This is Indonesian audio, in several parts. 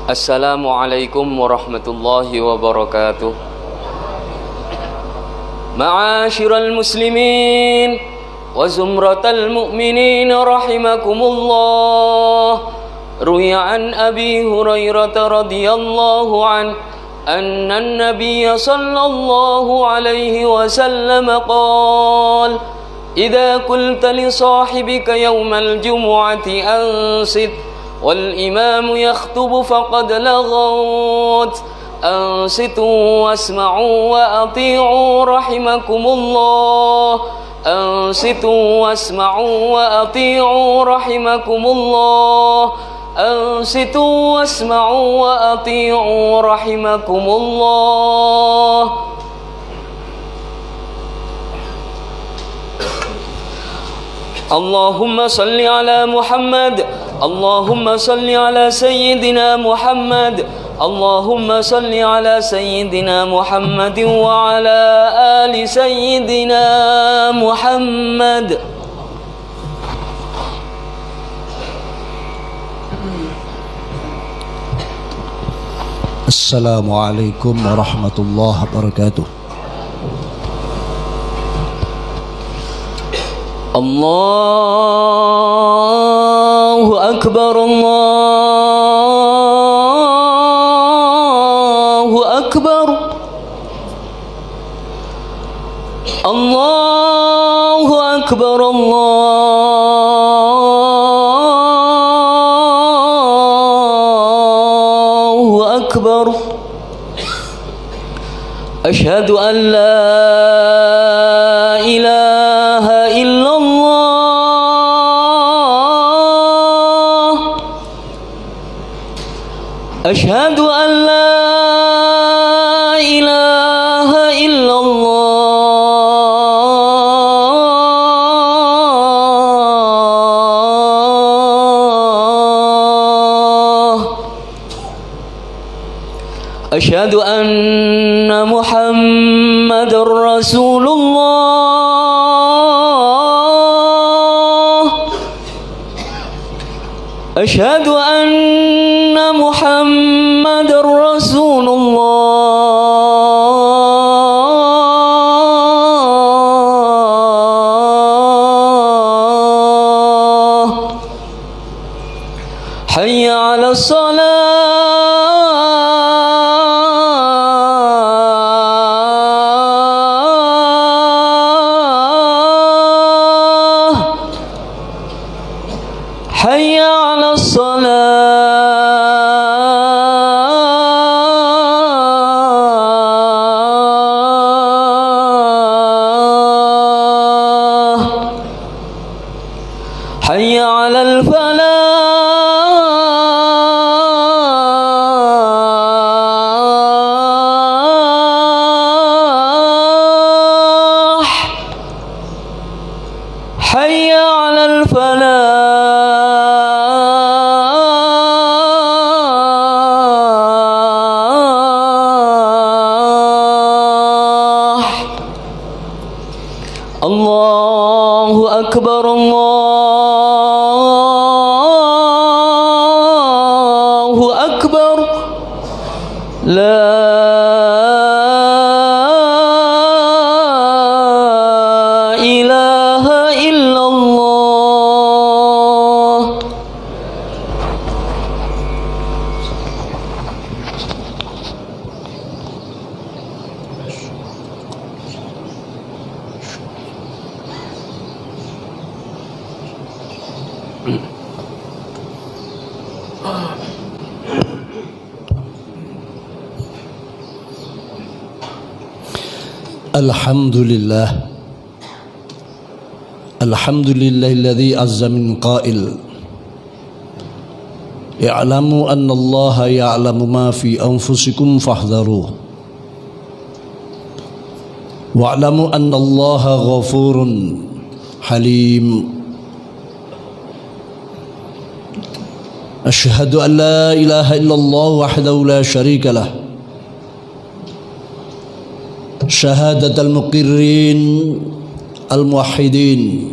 Assalamualaikum warahmatullahi wabarakatuh. Ma'asyiral muslimin wa zumratal mu'minin rahimakumullah. Ruwiya an Abi Hurairah radhiyallahu an anna an-nabiy sallallahu alaihi wasallam qala idza qulta li sahibika yawmal jumu'ati ansit wal imamu yakhtubu faqad laghawt ansitu wasma'u wa ati'u rahimakumullah ansitu wasma'u wa ati'u rahimakumullah ansitu wasma'u wa ati'u rahimakumullah. Allahumma salli ala Muhammad, Allahumma salli ala Sayyidina Muhammad, Allahumma salli ala Sayyidina Muhammad wa ala ali Sayyidina Muhammad. Assalamualaikum warahmatullahi wabarakatuh. Allahu Akbar, Allahu Akbar, Allahu Akbar, Allahu Akbar. Asyhadu an la ilaha illallah, asyhadu an la ilaha illallah, asyhadu anna Muhammadar Rasulullah, asyhadu anna Muhammadar Rasulullah. Hayya 'alas salah, hayya 'alas salah, hayya 'alal falah, hayya 'alal falah. Allahu Akbar, Allahu Akbar, la ilaha illallah. Alhamdulillah, alhamdulillahilladzi azza min qail i'lamu anna allaha ya'lamu ma fi anfusikum fahdharuh wa'lamu anna allaha ghafurun halim. Asyhadu an la ilaha illallah wahdahu la syarika lah, syahadatal muqirrin al-muwahhidin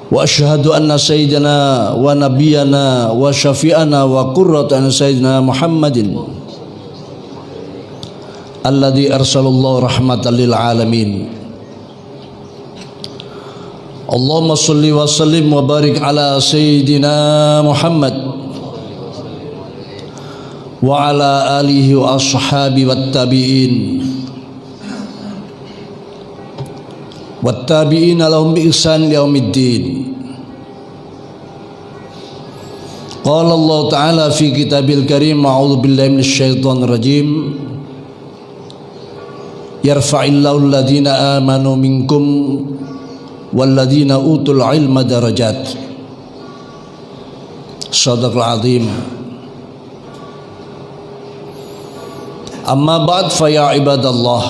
وأشهد أن سيدنا ونبينا وشفيعنا وقرة أعين سيدنا محمد الذي أرسل الله رحمة للعالمين. اللهم صل وسلم وبارك على سيدنا محمد وعلى آله وأصحابه والتابعين لهم بإحسان يوم الدين. قال الله تعالى في كتابه الكريم: أعوذ بالله من الشيطان الرجيم. يرفع الله الذين آمنوا منكم والذين أوتوا العلم درجات. صدق العظيم. أما بعد فيا عباد الله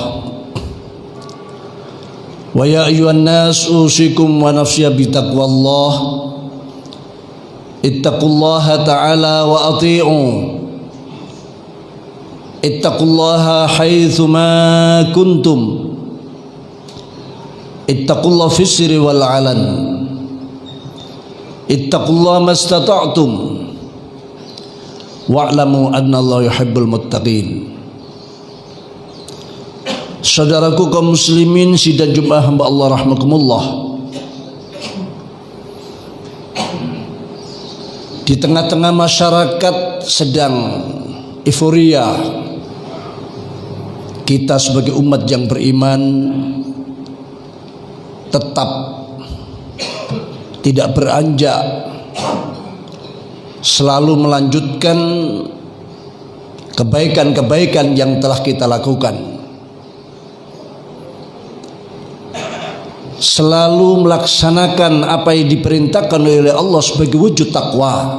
ويا أيها الناس أوصيكم ونفسي بتقوى الله. اتقوا الله تعالى وأطيعوا. اتقوا الله حيثما كنتم. اتقوا الله في السر والعلن. اتقوا الله ما استطعتم واعلموا أن الله يحب المتقين. Saudaraku kaum muslimin sidang Jumat hamba Allah rahmakumullah. Di tengah-tengah masyarakat sedang euforia, kita sebagai umat yang beriman tetap tidak beranjak, selalu melanjutkan kebaikan-kebaikan yang telah kita lakukan, selalu melaksanakan apa yang diperintahkan oleh Allah sebagai wujud takwa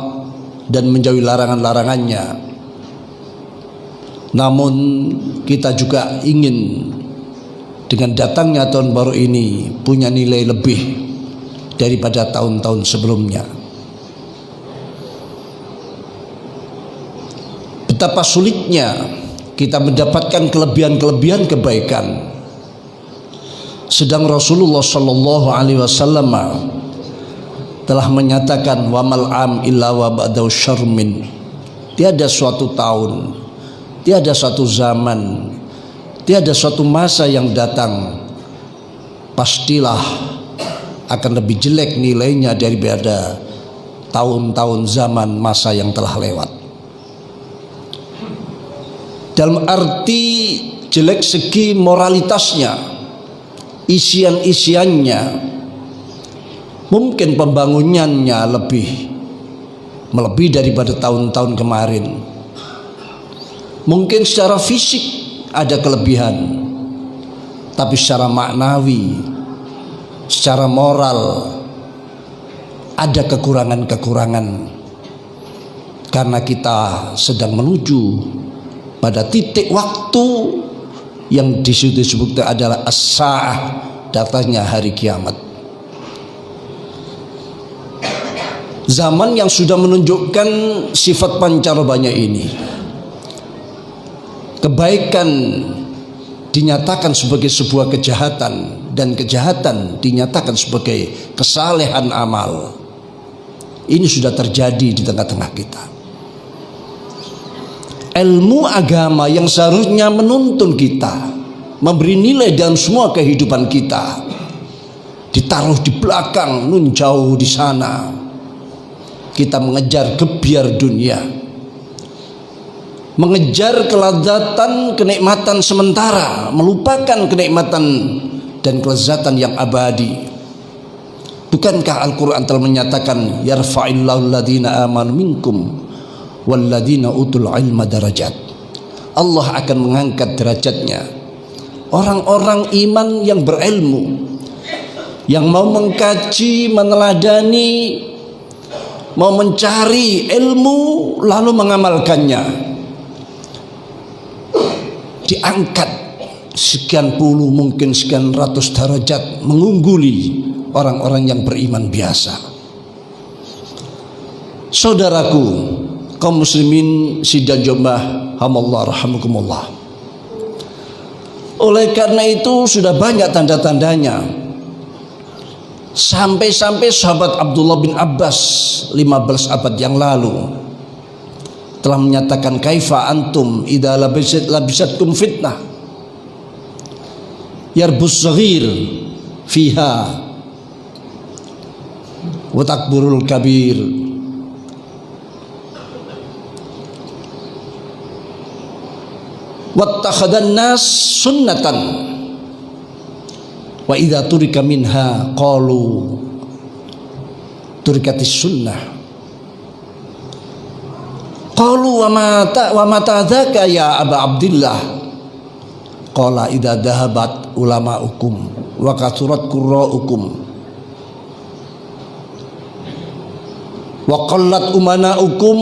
dan menjauhi larangan-larangannya. Namun kita juga ingin dengan datangnya tahun baru ini punya nilai lebih daripada tahun-tahun sebelumnya. Betapa sulitnya kita mendapatkan kelebihan-kelebihan kebaikan, sedang Rasulullah sallallahu alaihi wasallam telah menyatakan wamal am illa wa ba'dahu syarmin. Tiada suatu tahun, tiada suatu zaman, tiada suatu masa yang datang pastilah akan lebih jelek nilainya daripada tahun-tahun zaman masa yang telah lewat. Dalam arti jelek segi moralitasnya, isian-isiannya, mungkin pembangunannya melebihi daripada tahun-tahun kemarin. Mungkin secara fisik ada kelebihan, tapi secara maknawi, secara moral ada kekurangan-kekurangan, karena kita sedang menuju pada titik waktu yang disebut adalah as-sa'ah, datangnya hari kiamat. Zaman yang sudah menunjukkan sifat pancarobanya ini, kebaikan dinyatakan sebagai sebuah kejahatan dan kejahatan dinyatakan sebagai kesalehan amal. Ini sudah terjadi di tengah-tengah kita. Ilmu agama yang seharusnya menuntun kita, memberi nilai dalam semua kehidupan kita, ditaruh di belakang, nun jauh di sana. Kita mengejar gebyar dunia, mengejar kelezatan, kenikmatan sementara, melupakan kenikmatan dan kelezatan yang abadi. Bukankah Al-Quran telah menyatakan yarfa'illahu alladhina amanu minkum walladzina utul ilma darajat. Allah akan mengangkat derajatnya orang-orang iman yang berilmu, yang mau mengkaji, meneladani, mau mencari ilmu lalu mengamalkannya. Diangkat sekian puluh, mungkin sekian ratus derajat, mengungguli orang-orang yang beriman biasa. Saudaraku kaum muslimin sidang Jumat hamallah rahimakumullah. Oleh karena itu sudah banyak tanda-tandanya Sampai-sampai sahabat Abdullah bin Abbas 15 abad yang lalu telah menyatakan, kaifa antum idza labisatkum fitnah yarbus saghir fiha wa takburul kabir. Wattakhadhan nas sunnatan wa idza turika minha qalu turikatis sunnah. Qalu wa mata dzaka ya Aba Abdillah. Qala idza dhahabat ulama'ukum wa kathurat qurra'ukum wa qallat umana'ukum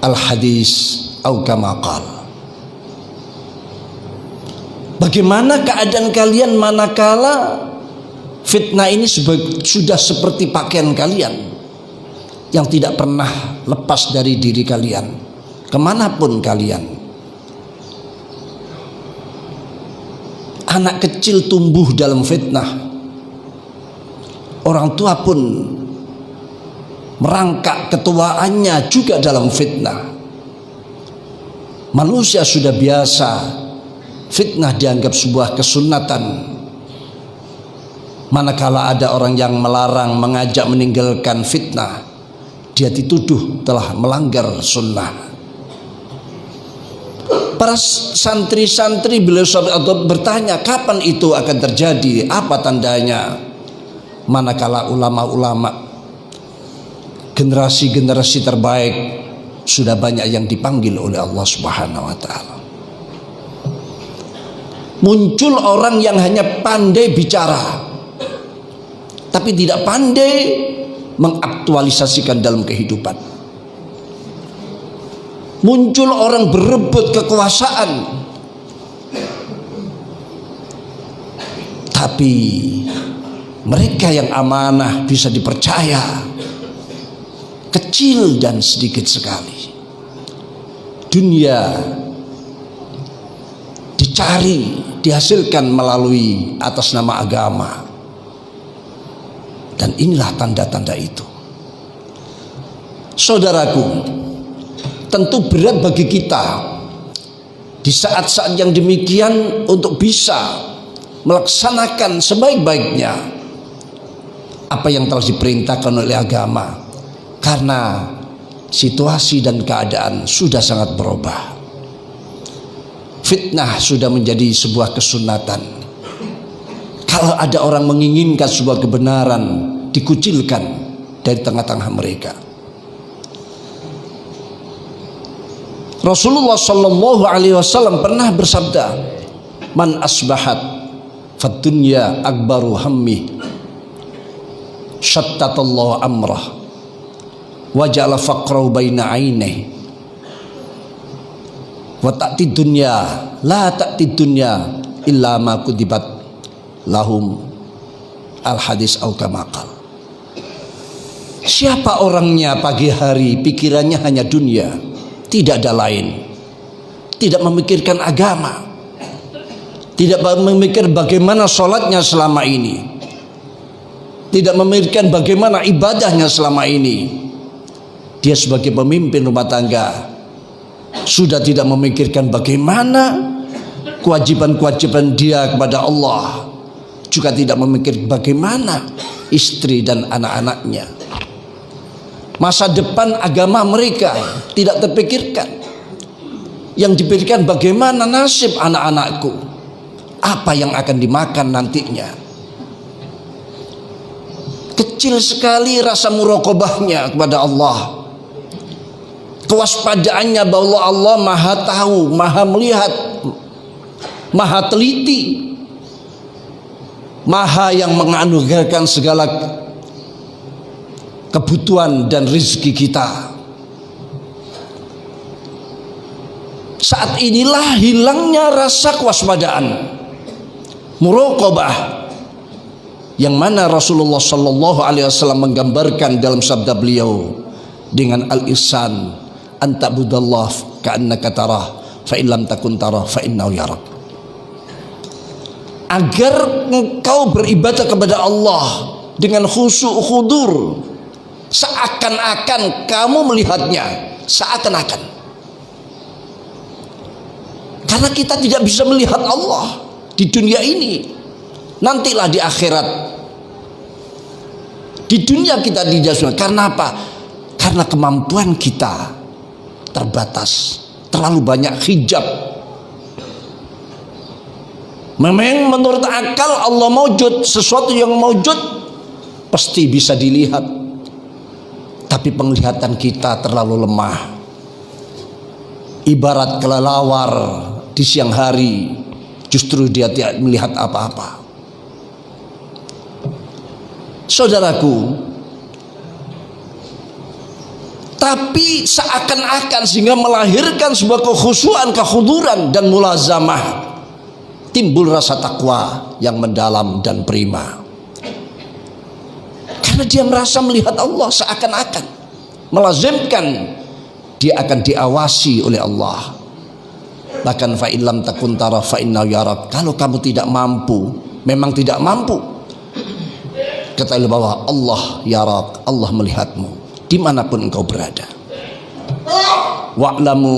al-hadis au kama qala. Bagaimana keadaan kalian manakala fitnah ini sudah seperti pakaian kalian yang tidak pernah lepas dari diri kalian kemanapun kalian. Anak kecil tumbuh dalam fitnah, orang tua pun merangkak ketuaannya juga dalam fitnah. Manusia sudah biasa fitnah dianggap sebuah kesunatan. Manakala ada orang yang melarang, mengajak meninggalkan fitnah, dia dituduh telah melanggar sunnah. Para santri-santri beliau bertanya, kapan itu akan terjadi? Apa tandanya? Manakala ulama-ulama, generasi-generasi terbaik sudah banyak yang dipanggil oleh Allah Subhanahu wa taala. Muncul orang yang hanya pandai bicara tapi tidak pandai mengaktualisasikan dalam kehidupan. Muncul orang berebut kekuasaan tapi mereka yang amanah bisa dipercaya kecil dan sedikit sekali. Dunia dicari, dihasilkan melalui atas nama agama. Dan inilah tanda-tanda itu. Saudaraku, tentu berat bagi kita di saat-saat yang demikian untuk bisa melaksanakan sebaik-baiknya apa yang telah diperintahkan oleh agama, karena situasi dan keadaan sudah sangat berubah. Fitnah sudah menjadi sebuah kesunatan. Kalau ada orang menginginkan sebuah kebenaran, dikucilkan dari tengah-tengah mereka. Rasulullah Shallallahu Alaihi Wasallam pernah bersabda, "Man asbahat fad dunya akbaru hammi, shattatallahu amrah, wa ja'ala faqrahu baina ainihi, wa ta'ti dunya la ta'ti dunya illa ma kudibat lahum al-hadis au kama qala." Siapa orangnya pagi hari pikirannya hanya dunia, tidak ada lain, tidak memikirkan agama, tidak memikir bagaimana sholatnya selama ini, tidak memikirkan bagaimana ibadahnya selama ini. Dia sebagai pemimpin rumah tangga sudah tidak memikirkan bagaimana kewajiban-kewajiban dia kepada Allah, juga tidak memikir bagaimana istri dan anak-anaknya. Masa depan agama mereka tidak terpikirkan. Yang dipikirkan bagaimana nasib anak-anakku, apa yang akan dimakan nantinya. Kecil sekali rasa muraqabahnya kepada Allah, kewaspadaannya bahwa Allah maha tahu, maha melihat, maha teliti, maha yang menganugerahkan segala kebutuhan dan rezeki kita. Saat inilah hilangnya rasa kewaspadaan, muraqabah, yang mana Rasulullah Shallallahu Alaihi Wasallam menggambarkan dalam sabda beliau dengan al-ihsan, anta budallah ka'annaka tarah, fa in lam takun tarah fa innahu yarak. agar engkau beribadah kepada Allah dengan khusyuk khudur, seakan-akan kamu melihatnya, seakan-akan. Karena kita tidak bisa melihat Allah di dunia ini, nantilah di akhirat. Di dunia kita tidak bisa. Karena apa? Karena kemampuan kita terbatas, terlalu banyak hijab. Memang menurut akal Allah maujud, sesuatu yang maujud pasti bisa dilihat, tapi penglihatan kita terlalu lemah. Ibarat kelelawar di siang hari, justru dia tidak melihat apa-apa. Saudaraku, tapi seakan-akan sehingga melahirkan sebuah kekhusyuan, kekhuduran dan mulazamah, timbul rasa takwa yang mendalam dan prima. Karena dia merasa melihat Allah, seakan-akan melazimkan dia akan diawasi oleh Allah. Bahkan fa illam takun tara fa inna yarak. Kalau kamu tidak mampu, memang tidak mampu, ketahui bahwa Allah yarak, Allah melihatmu dimanapun engkau berada. Wa'lamu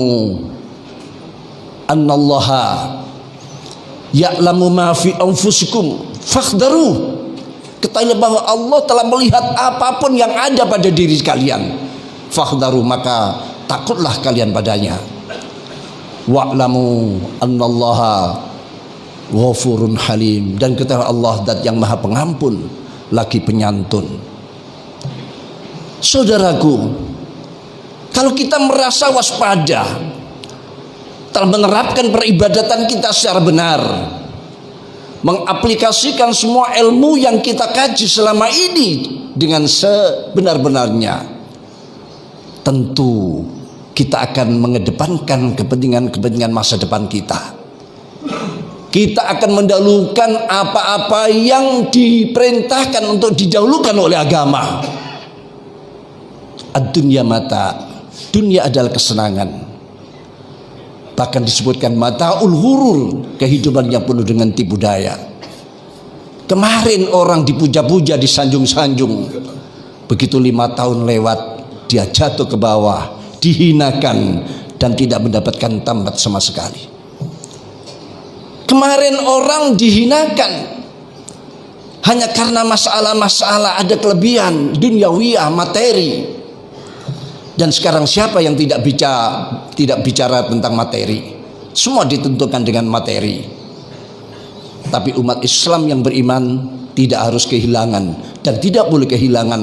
annallaha ya'lamu ma fi anfusikum fakhdaru. Ketahuilah bahwa Allah telah melihat apapun yang ada pada diri kalian. Fakhdaru, maka takutlah kalian padanya. Wa'lamu annallaha ghafurun halim. Dan ketahuilah Allah zat yang maha pengampun lagi penyantun. Saudaraku, kalau kita merasa waspada, telah menerapkan peribadatan kita secara benar, mengaplikasikan semua ilmu yang kita kaji selama ini dengan sebenar-benarnya, tentu kita akan mengedepankan kepentingan-kepentingan masa depan kita. Kita akan mendahulukan apa-apa yang diperintahkan untuk didahulukan oleh agama. Ad-dunya mata, dunia adalah kesenangan. Bahkan disebutkan mataul ghurur, kehidupan yang penuh dengan tipu daya. Kemarin orang dipuja-puja, disanjung-sanjung, begitu 5 tahun lewat dia jatuh ke bawah, dihinakan dan tidak mendapatkan tambat sama sekali. Kemarin orang dihinakan hanya karena masalah-masalah ada kelebihan duniawiyah, materi. Dan sekarang siapa yang tidak bicara tentang materi? Semua ditentukan dengan materi. Tapi umat Islam yang beriman tidak harus kehilangan dan tidak boleh kehilangan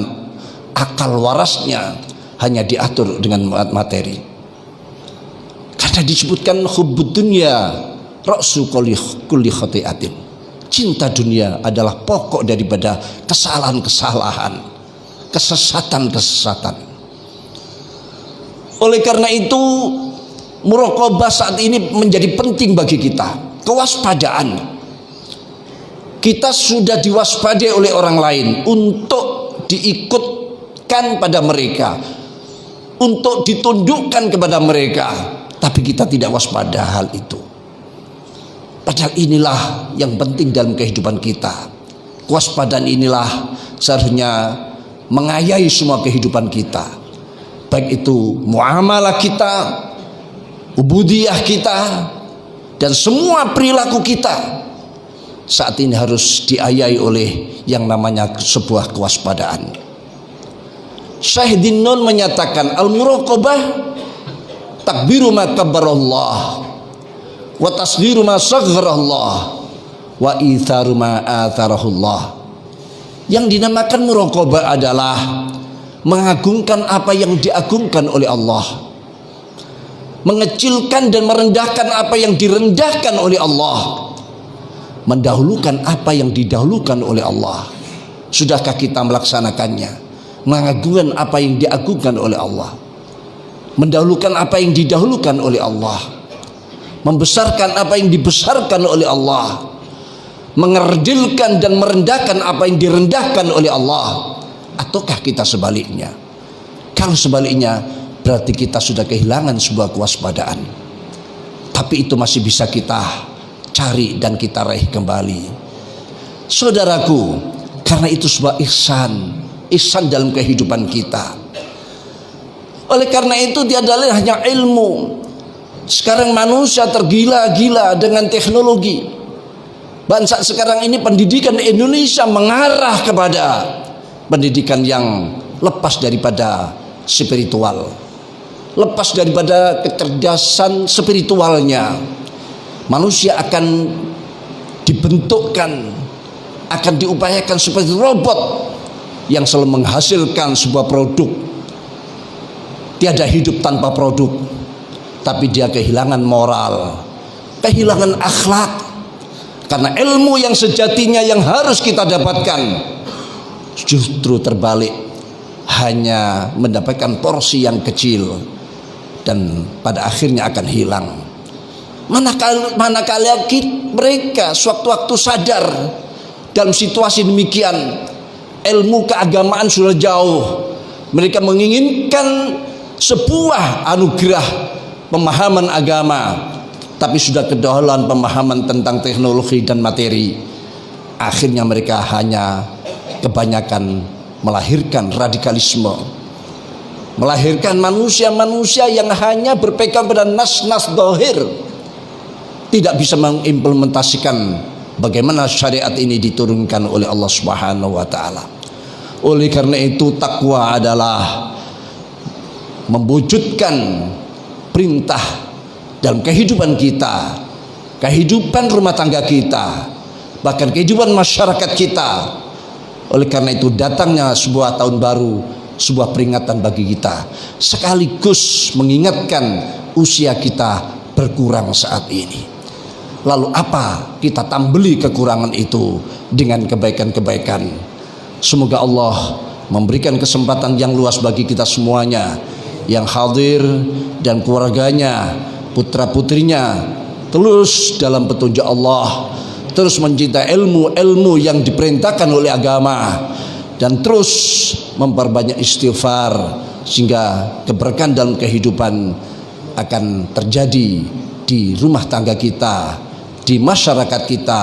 akal warasnya, hanya diatur dengan materi. Karena disebutkan hubbud dunya ra'su kulli khati'atin. Cinta dunia adalah pokok daripada kesalahan-kesalahan, kesesatan-kesesatan. Oleh karena itu, muraqabah saat ini menjadi penting bagi kita. Kewaspadaan. Kita sudah diwaspadai oleh orang lain untuk diikutkan pada mereka, untuk ditundukkan kepada mereka, tapi kita tidak waspada hal itu. Padahal inilah yang penting dalam kehidupan kita. Kewaspadaan inilah seharusnya mengayahi semua kehidupan kita. Baik itu muamalah kita, ubudiyah kita, dan semua perilaku kita saat ini harus diayahi oleh yang namanya sebuah kewaspadaan. Syekh Dinnun menyatakan al-muraqabah takbiru ma kabbarallah wa tasghiru ma sagharallah wa itharu ma atharahullah. Yang dinamakan muraqabah adalah mengagungkan apa yang diagungkan oleh Allah, mengecilkan dan merendahkan apa yang direndahkan oleh Allah, mendahulukan apa yang didahulukan oleh Allah. Sudahkah kita melaksanakannya? Mengagungkan apa yang diagungkan oleh Allah, mendahulukan apa yang didahulukan oleh Allah, membesarkan apa yang dibesarkan oleh Allah, mengerdilkan dan merendahkan apa yang direndahkan oleh Allah. Ataukah kita sebaliknya? Kalau sebaliknya, berarti kita sudah kehilangan sebuah kewaspadaan. Tapi itu masih bisa kita cari dan kita raih kembali. Saudaraku, karena itu sebuah ihsan dalam kehidupan kita. Oleh karena itu dia dalil hanya ilmu. Sekarang manusia tergila-gila dengan teknologi. Bangsa sekarang ini pendidikan Indonesia mengarah kepada pendidikan yang lepas daripada spiritual, lepas daripada kecerdasan spiritualnya. Manusia akan dibentukkan, akan diupayakan seperti robot yang selalu menghasilkan sebuah produk. Tiada hidup tanpa produk, tapi dia kehilangan moral, kehilangan akhlak. Karena ilmu yang sejatinya yang harus kita dapatkan justru terbalik, hanya mendapatkan porsi yang kecil dan pada akhirnya akan hilang. Manakala mereka sewaktu-waktu sadar dalam situasi demikian, ilmu keagamaan sudah jauh, mereka menginginkan sebuah anugerah pemahaman agama, tapi sudah kedahuluan pemahaman tentang teknologi dan materi. Akhirnya mereka hanya kebanyakan melahirkan radikalisme, melahirkan manusia-manusia yang hanya berpegang pada nas-nas dohir, tidak bisa mengimplementasikan bagaimana syariat ini diturunkan oleh Allah Subhanahu wa taala. Oleh karena itu takwa adalah mewujudkan perintah dalam kehidupan kita, kehidupan rumah tangga kita, bahkan kehidupan masyarakat kita. Oleh karena itu datangnya sebuah tahun baru, sebuah peringatan bagi kita, sekaligus mengingatkan usia kita berkurang saat ini. Lalu apa kita tambeli kekurangan itu dengan kebaikan-kebaikan? Semoga Allah memberikan kesempatan yang luas bagi kita semuanya yang hadir dan keluarganya, putra-putrinya, terus dalam petunjuk Allah, terus mencintai ilmu-ilmu yang diperintahkan oleh agama, dan terus memperbanyak istighfar sehingga keberkahan dalam kehidupan akan terjadi di rumah tangga kita, di masyarakat kita,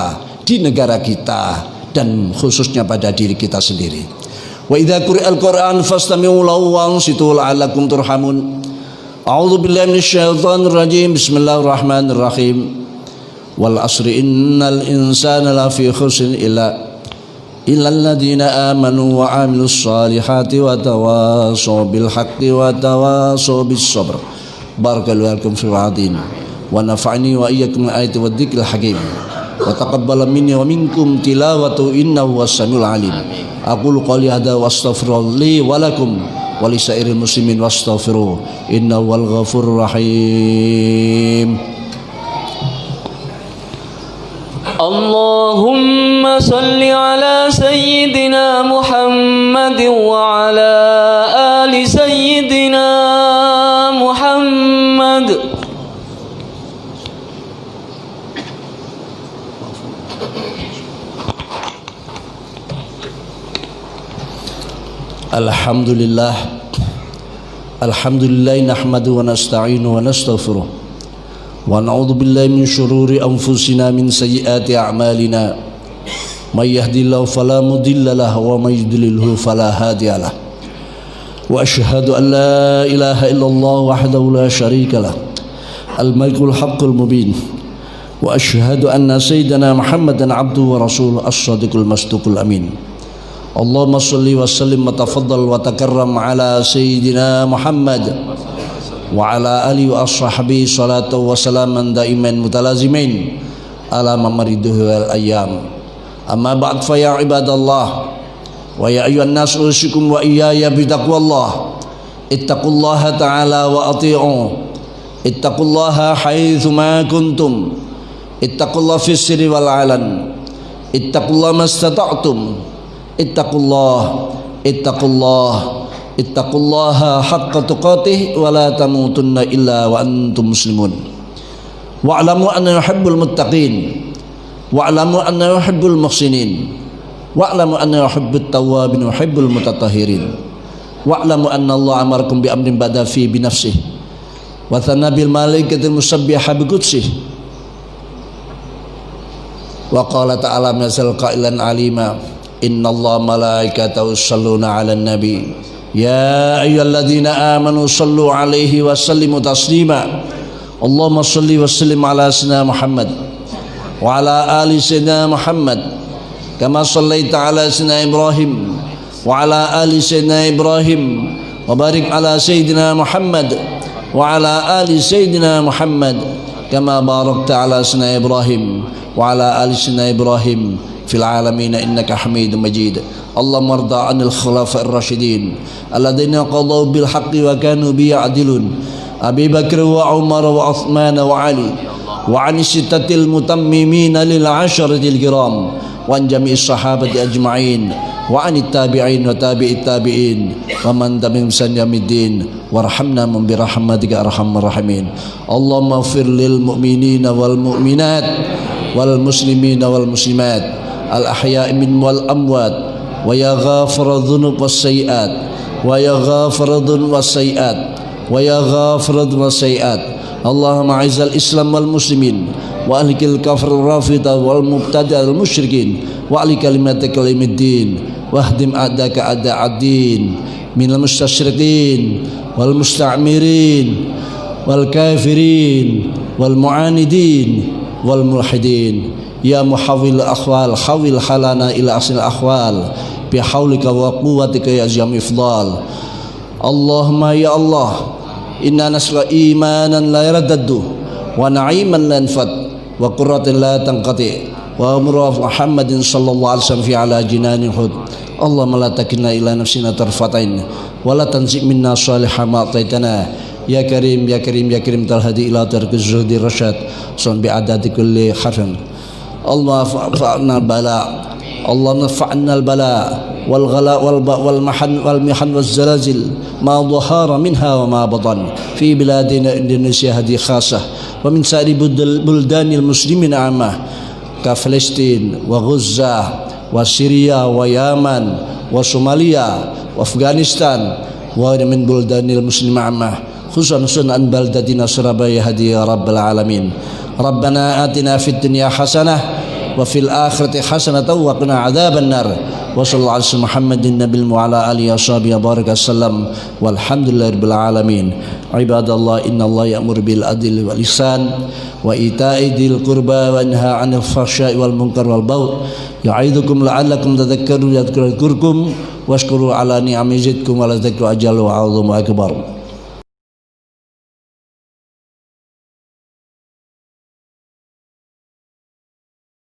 di negara kita, dan khususnya pada diri kita sendiri. Wa idza quri'al Qur'an fastami'u lahu wa ansitu la'allakum turhamun. A'udzu billahi minasyaitonir rajim. Bismillahirrahmanirrahim. Wal asri innal insana lafi khusrin illa alladziina amanu wa 'amilus solihati wa tawashaw bil haqqi wa tawashaw bis sabr. Barakallahu lakum fil hadin wa nafa'ani wa iyyakum ayati wa dzikril hakim. Wa taqabbal minni wa minkum tilawatu innahu was-samiul 'alim. Aqulu qouli hadza wa astaghfirullah li wa lakum wa li sairil muslimin wastaghfiruh innahu wal ghafurur rahim. Allahumma salli ala sayyidina Muhammad wa ala ali sayyidina Muhammad. Alhamdulillah nahmadu wa nasta'inu wa nastaghfiruh wa na'udzu billahi min syururi anfusina min sayyiati a'malina may yahdihillahu fala mudilla lahu wa may yudlilhu fala hadiya lahu wa asyhadu an la ilaha illallah wahdahu la syarika lah al-malikul haqqul mubin wa asyhadu anna sayyidana Muhammadan abduhu wa rasuluhu as-shadiqul masduqul amin. Allahumma salli wa sallim wa tafaddal wa takarram ala sayyidina Muhammad wa ala alihi wa ashabihi salatu wa salaman daiman mutalazimin ala mamariduhi wal ayyam. Amma ba'd fa ya ibadallah wa ya ayyuhan nas usikum wa iyaya bitaqwallah. Ittaqullaha ta'ala wa ati'u. Ittaqullaha haitsu ma kuntum. Ittaqullaha fis sirri wal alan. Ittaqullaha mastata'tum. Ittaqullaha haqqa tuqatih wa la tamutunna illa wa antum muslimun. Wa'lamu anna yuhibbul muttaqin wa'lamu anna yuhibbul muhsinin wa'lamu anna yuhibbut tawwabin wa yuhibbul mutatahhirin wa'lamu anna Allah amarakum bi amrin bada fi bi nafsihi wa thana bil malaikatil musabbiha bi qudsih Wa qala ta'ala mazal qailan alima innallaha malaikatahu yusholluna 'alan nabi ya ayyuhalladzina amanu shallu 'alaihi wa sallimu taslima. Allahumma shalli wa sallim ala sayyidina Muhammad wa ala ali sayyidina Muhammad kama shallaita ala sayyidina Ibrahim wa ala ali sayyidina Ibrahim wa barik ala sayyidina Muhammad wa ala ali sayyidina Muhammad kama barakta ala sayyidina Ibrahim wa ala ali sayyidina Ibrahim fil alamin innaka Hamidum Majid. Allahumma arda 'anil khulafa'ir rasyidin alladzina qadaw bil haqqi wa kanu bi ya'dilun Abi Bakr wa Umar wa Uthman wa Ali wa 'an sittatil mutammimin lil 'asharatil kiram wa an jami'is sahabati ajma'in wa 'anit tabi'in wa tabi'it tabi'in wa man tabi'ahum bi ihsan yaumiddin warhamna bi rahmatika arhamar rahimin. Allahumma ighfir lil mu'minina wal mu'minat wal muslimina wal muslimat al ahya'i min wal amwat wa ya ghafiradz dzunub was sayyi'at wa ya ghafiradz dzunub was sayyi'at wa ya ghafiradz was sayyi'at. Allahumma a'izzal islam wal muslimin wa ahlikil kafir rafida wal mubtadi' al musyrikin wa ali kalimatika limiddin wahdim a'daka a'da'ad-din minal mustasyriqin wal musta'mirin wal kafirin wal mu'anidin wal mulhidin. Ya muhawwil akhwal khawil halana ila asil akhwal bihaulika wa quwwatika ya azim ifdal. Allahumma ya Allah inna nasra imanan la yaraddadu wa na'iman la yanfad wa qurratan la tanqati wa umru Muhammadin sallallahu alaihi wasallam fi ala jinanin hud. Allahumma la takilna ila nafsina tarfatain wa la tanzi minna salihah ma ataitana ya karim ya karim ya karim talhadi ila tarkiz zuhdi rasyad sun bi adadi kulli harfin. Allah fa'alna bala Allah nafa'na al-bala wal ghala wal mahan wal mihan wal zalazil ma dhahara minha wa ma batan fi biladina Indonesia hadi khasah wa min sa'ri buldanil muslimin amah ka Palestin wa Gaza wa Syria wa Yaman wa Somalia wa Afghanistan wa min buldanil muslimin amah khususan an baldatina Surabaya hadi ya rabbal alamin. Rabbana atina fid dunya hasanah wa fil akhirati hasanatan wa qina adzaban nar. Wa sallallahu alaihi Muhammadin nabiyil wa ala alihi washabihi baraka sallam walhamdulillahirabbil alamin. Ibadallah innallaha ya'muru bil adli wal ihsan wa ita'i dzil qurba wa yanha 'anil fahsya'i wal munkar wal baghi ya'idukum la'allakum tadhakkarun yadhkurukum washkuru ala ni'amihi yazidkum wa la dzikru ajallu wa 'azzamu akbar.